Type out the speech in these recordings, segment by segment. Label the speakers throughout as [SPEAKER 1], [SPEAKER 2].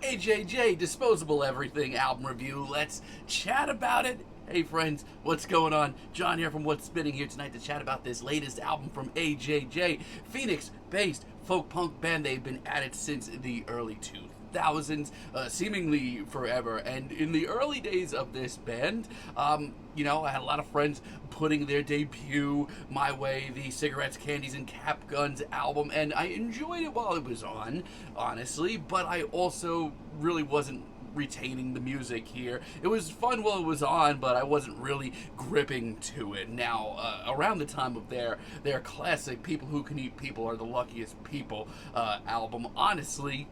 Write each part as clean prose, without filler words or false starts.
[SPEAKER 1] AJJ Disposable Everything album review. Let's chat about it. Hey friends, what's going on? John here from What's Spinning here tonight to chat about this latest album from AJJ, Phoenix-based folk punk band. They've been at it since the early 2000s, seemingly forever. And in the early days of this band, I had a lot of friends putting their debut my way, the Cigarettes, Candies, and Cap Guns album, and I enjoyed it while it was on, honestly, but I also really wasn't retaining the music here. It was fun while it was on, but I wasn't really gripping to it. Now, around the time of their classic People Who Can Eat People Are the Luckiest People album, honestly,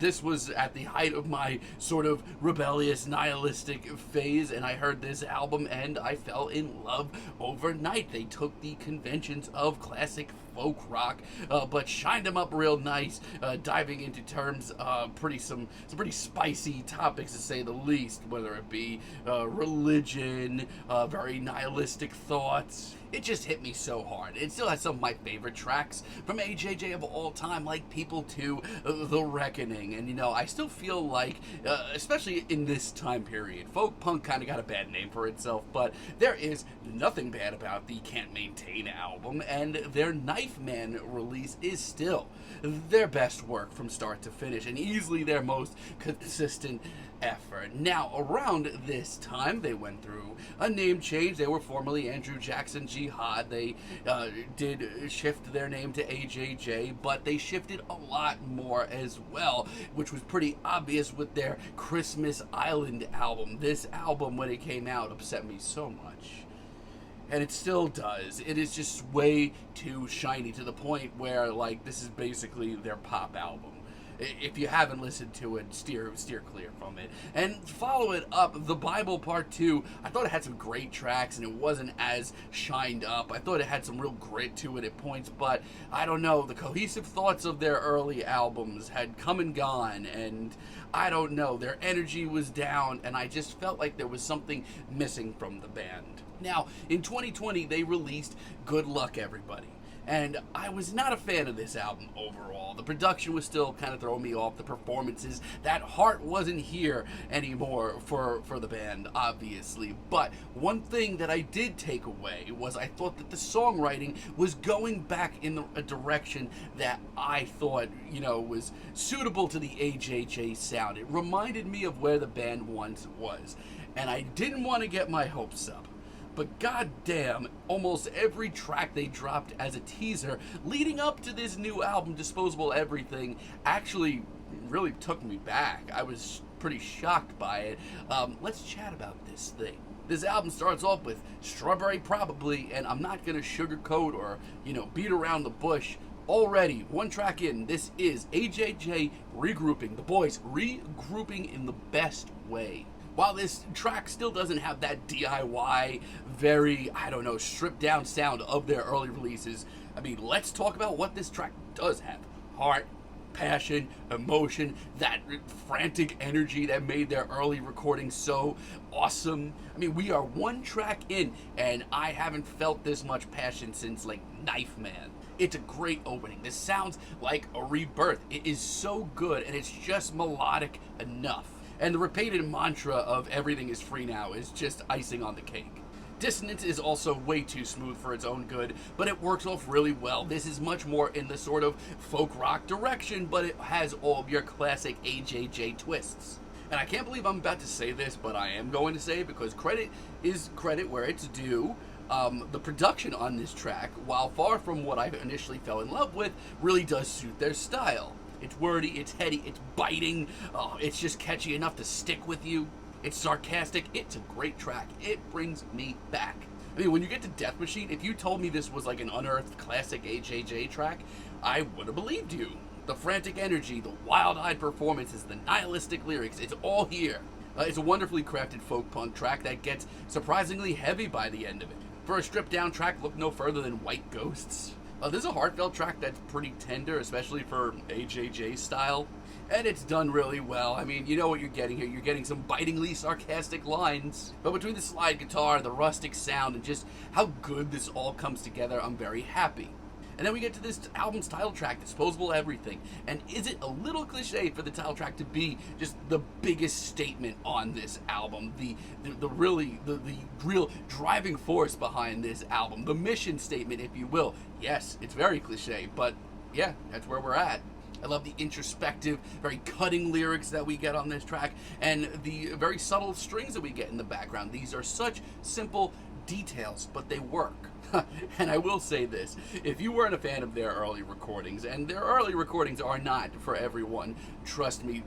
[SPEAKER 1] this was at the height of my sort of rebellious, nihilistic phase, and I heard this album and I fell in love overnight. They took the conventions of classic folk rock, but shined them up real nice, diving into terms, some pretty spicy topics to say the least, whether it be religion, very nihilistic thoughts. It just hit me so hard. It still has some of my favorite tracks from AJJ of all time, like People 2, The Reckoning, and I still feel like, especially in this time period, folk punk kind of got a bad name for itself, but there is nothing bad about the Can't Maintain album, and their Knife Man release is still their best work from start to finish, and easily their most consistent effort. Now, around this time, they went through a name change. They were formerly Andrew Jackson Jihad. They did shift their name to AJJ, but they shifted a lot more as well, which was pretty obvious with their Christmas Island album. This album, when it came out, upset me so much. And it still does. It is just way too shiny to the point where, this is basically their pop album. If you haven't listened to it, steer clear from it. And follow it up, The Bible Part 2, I thought it had some great tracks and it wasn't as shined up. I thought it had some real grit to it at points, but I don't know, the cohesive thoughts of their early albums had come and gone, and I don't know, their energy was down, and I just felt like there was something missing from the band. Now, in 2020, they released Good Luck Everybody. And I was not a fan of this album overall. The production was still kind of throwing me off. The performances, that heart wasn't here anymore for the band, obviously. But one thing that I did take away was I thought that the songwriting was going back in a direction that I thought, was suitable to the AJJ sound. It reminded me of where the band once was. And I didn't want to get my hopes up. But goddamn, almost every track they dropped as a teaser leading up to this new album, Disposable Everything, actually really took me back. I was pretty shocked by it. Let's chat about this thing. This album starts off with Strawberry Probably, and I'm not going to sugarcoat or, beat around the bush. Already, one track in, this is AJJ regrouping, the boys regrouping in the best way. While this track still doesn't have that DIY, very, stripped down sound of their early releases, let's talk about what this track does have. Heart, passion, emotion, that frantic energy that made their early recordings so awesome. We are one track in, and I haven't felt this much passion since, Knife Man. It's a great opening. This sounds like a rebirth. It is so good, and it's just melodic enough. And the repeated mantra of everything is free now is just icing on the cake. Dissonance is also way too smooth for its own good, but it works off really well. This is much more in the sort of folk rock direction, but it has all of your classic AJJ twists. And I can't believe I'm about to say this, but I am going to say it because credit is credit where it's due. The production on this track, while far from what I initially fell in love with, really does suit their style. It's wordy, it's heady, it's biting, it's just catchy enough to stick with you. It's sarcastic, it's a great track. It brings me back. When you get to Death Machine, if you told me this was like an unearthed classic AJJ track, I would have believed you. The frantic energy, the wild-eyed performances, the nihilistic lyrics, it's all here. It's a wonderfully crafted folk punk track that gets surprisingly heavy by the end of it. For a stripped-down track, look no further than White Ghosts. This is a heartfelt track that's pretty tender, especially for AJJ style. And it's done really well. You know what you're getting here. You're getting some bitingly sarcastic lines. But between the slide guitar, the rustic sound, and just how good this all comes together, I'm very happy. And then we get to this album's title track, Disposable Everything. And is it a little cliche for the title track to be just the biggest statement on this album? The real driving force behind this album. The mission statement, if you will. Yes, it's very cliche, but yeah, that's where we're at. I love the introspective, very cutting lyrics that we get on this track, and the very subtle strings that we get in the background. These are such simple details, but they work. And I will say this, if you weren't a fan of their early recordings, and their early recordings are not for everyone, trust me,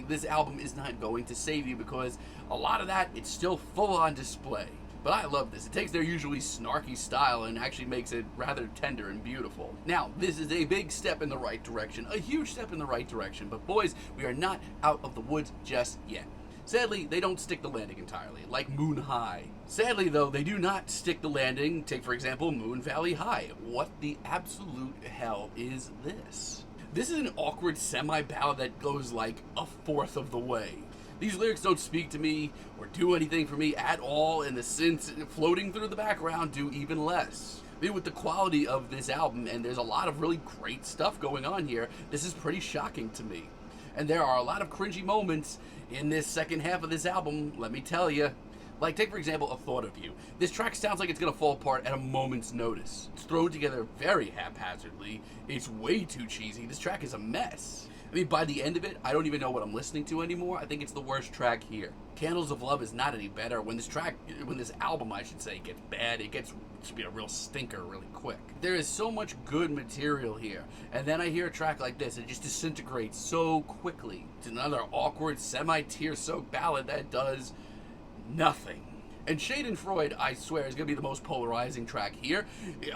[SPEAKER 1] this album is not going to save you, because a lot of that, it's still full on display. But I love this. It takes their usually snarky style and actually makes it rather tender and beautiful. Now, this is a big step in the right direction, a huge step in the right direction, but boys, we are not out of the woods just yet. Sadly, they don't stick the landing entirely, like Moon High. Sadly, though, they do not stick the landing. Take, for example, Moon Valley High. What the absolute hell is this? This is an awkward semi-ballad that goes like a fourth of the way. These lyrics don't speak to me or do anything for me at all, and the synths floating through the background do even less. I mean, with the quality of this album, and there's a lot of really great stuff going on here, this is pretty shocking to me. And there are a lot of cringy moments in this second half of this album, let me tell you. Like, take for example, A Thought of You. This track sounds like it's gonna fall apart at a moment's notice. It's thrown together very haphazardly. It's way too cheesy. This track is a mess. I mean, by the end of it, I don't even know what I'm listening to anymore. I think it's the worst track here. Candles of Love is not any better. When this album, I should say, gets bad, it gets to be a real stinker really quick. There is so much good material here, and then I hear a track like this, it just disintegrates so quickly. It's another awkward, semi-tear-soaked ballad that does nothing. And Schadenfreude, I swear, is going to be the most polarizing track here.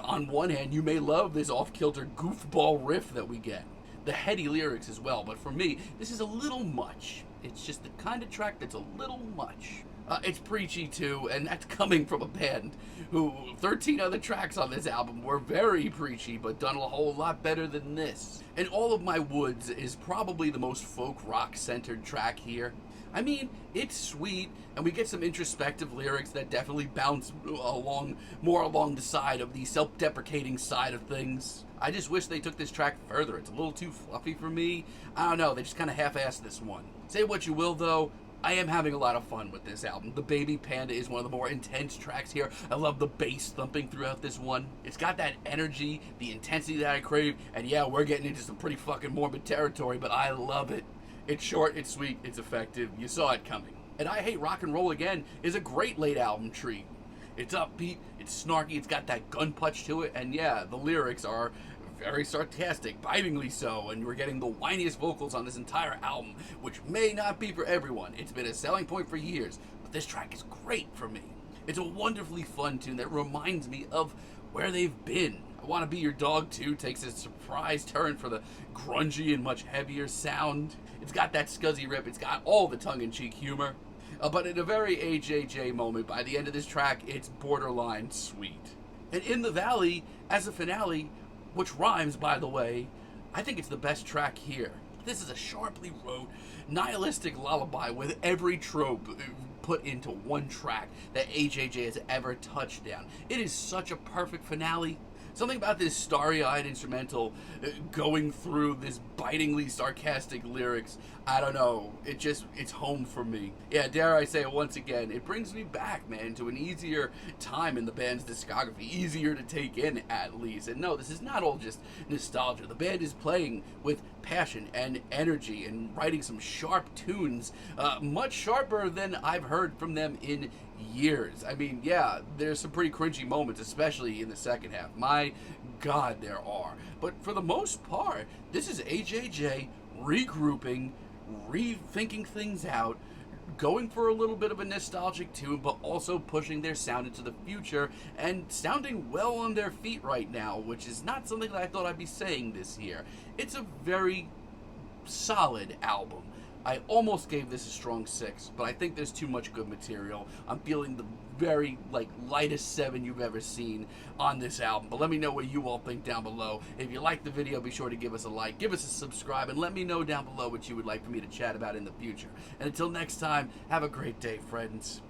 [SPEAKER 1] On one hand, you may love this off-kilter goofball riff that we get. The heady lyrics as well, but for me, this is a little much. It's just the kind of track that's a little much. It's preachy too, and that's coming from a band who 13 other tracks on this album were very preachy, but done a whole lot better than this. And All of My Woods is probably the most folk rock centered track here. I mean, it's sweet, and we get some introspective lyrics that definitely bounce more along the side of the self-deprecating side of things. I just wish they took this track further. It's a little too fluffy for me. I don't know, they just kind of half-assed this one. Say what you will, though, I am having a lot of fun with this album. The Baby Panda is one of the more intense tracks here. I love the bass thumping throughout this one. It's got that energy, the intensity that I crave, and yeah, we're getting into some pretty fucking morbid territory, but I love it. It's short, it's sweet, it's effective. You saw it coming. And I Hate Rock and Roll Again is a great late album treat. It's upbeat, it's snarky, it's got that gun punch to it, and yeah, the lyrics are very sarcastic, bitingly so, and we're getting the whiniest vocals on this entire album, which may not be for everyone. It's been a selling point for years, but this track is great for me. It's a wonderfully fun tune that reminds me of where they've been. I Want to Be Your Dog Too takes a surprise turn for the grungy and much heavier sound. It's got that scuzzy rip, it's got all the tongue-in-cheek humor. But in a very AJJ moment, by the end of this track, it's borderline sweet. And In the Valley, as a finale, which rhymes, by the way, I think it's the best track here. This is a sharply wrote, nihilistic lullaby with every trope put into one track that AJJ has ever touched down. It is such a perfect finale. Something about this starry-eyed instrumental going through this bitingly sarcastic lyrics, I don't know, it's home for me. Yeah, dare I say it once again, it brings me back, man, to an easier time in the band's discography, easier to take in at least. And no, this is not all just nostalgia. The band is playing with passion and energy and writing some sharp tunes, much sharper than I've heard from them in years. I mean, yeah, there's some pretty cringy moments, especially in the second half. My God, there are. But for the most part, this is AJJ regrouping, rethinking things out, going for a little bit of a nostalgic tune, but also pushing their sound into the future and sounding well on their feet right now, which is not something that I thought I'd be saying this year. It's a very solid album. I almost gave this a strong 6, but I think there's too much good material. I'm feeling the very lightest 7 you've ever seen on this album. But let me know what you all think down below. If you like the video, be sure to give us a like, give us a subscribe, and let me know down below what you would like for me to chat about in the future. And until next time, have a great day, friends.